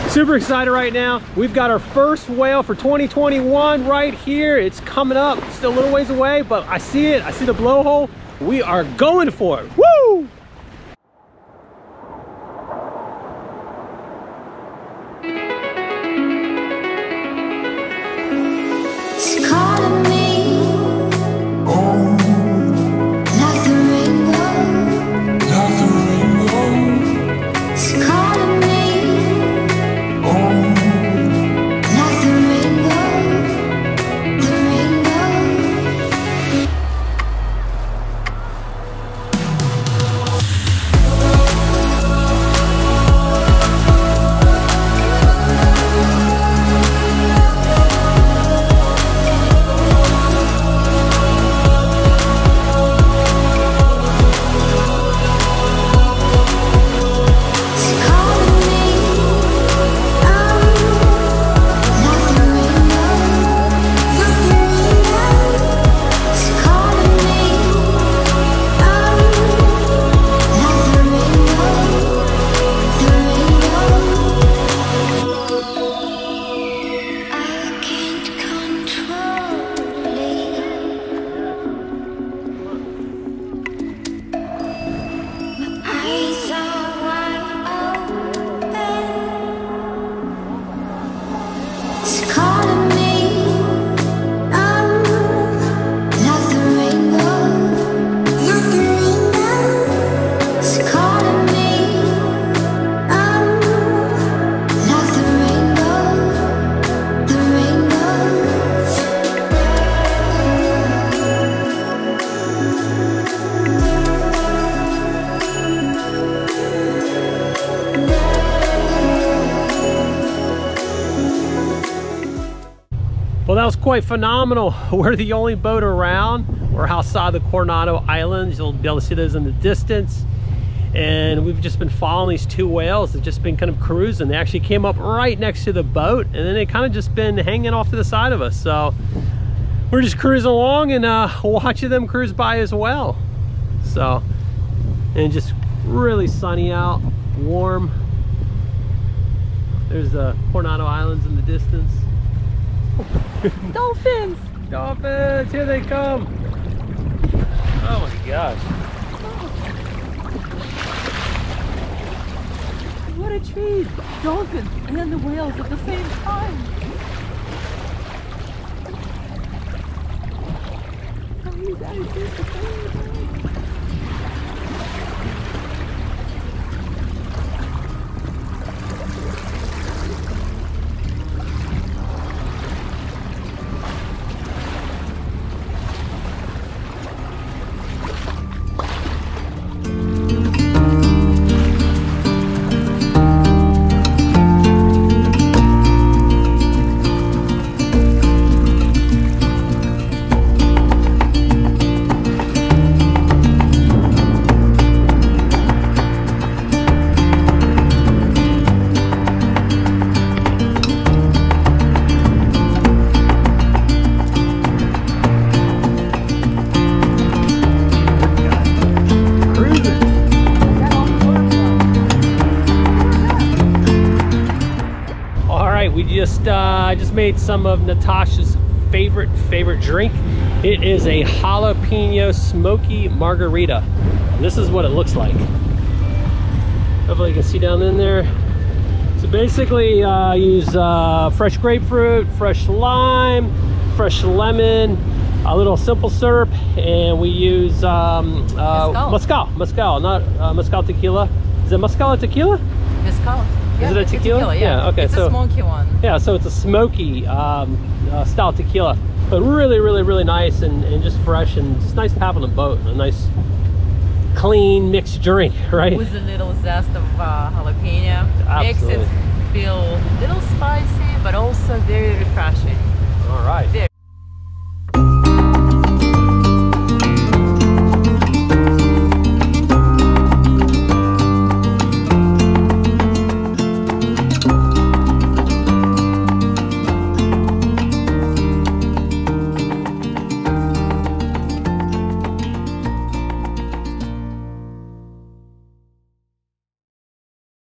Super excited right now. We've got our first whale for 2021 right here. It's coming up. It's still a little ways away, but I see it. I see the blowhole. We are going for it. Woo! Well, that was quite phenomenal. We're the only boat around. We're outside the Coronado Islands. You'll be able to see those in the distance. And we've just been following these two whales. They've just been kind of cruising. They actually came up right next to the boat, and then they kind of just been hanging off to the side of us. So we're just cruising along and watching them cruise by as well. So, and just really sunny out, warm. There's the Coronado Islands in the distance. Dolphins! Dolphins, here they come. Oh my gosh. What a treat! Dolphins and then the whales at the same time. Oh, you guys did the same thing. I just made some of Natasha's favorite drink. It is a jalapeno smoky margarita. And this is what it looks like. Hopefully you can see down in there. So basically use fresh grapefruit, fresh lime, fresh lemon, a little simple syrup, and we use mezcal, not mezcal tequila. Is it mezcal or tequila? Mezcal. Yeah, is it a tequila? Yeah, okay. It's a smoky one. Yeah, so it's a smoky style tequila, but really nice and just fresh, and it's nice to have on the boat. A nice, clean mixed drink, right? With a little zest of jalapeno. Absolutely. Makes it feel a little spicy, but also very refreshing. All right. Very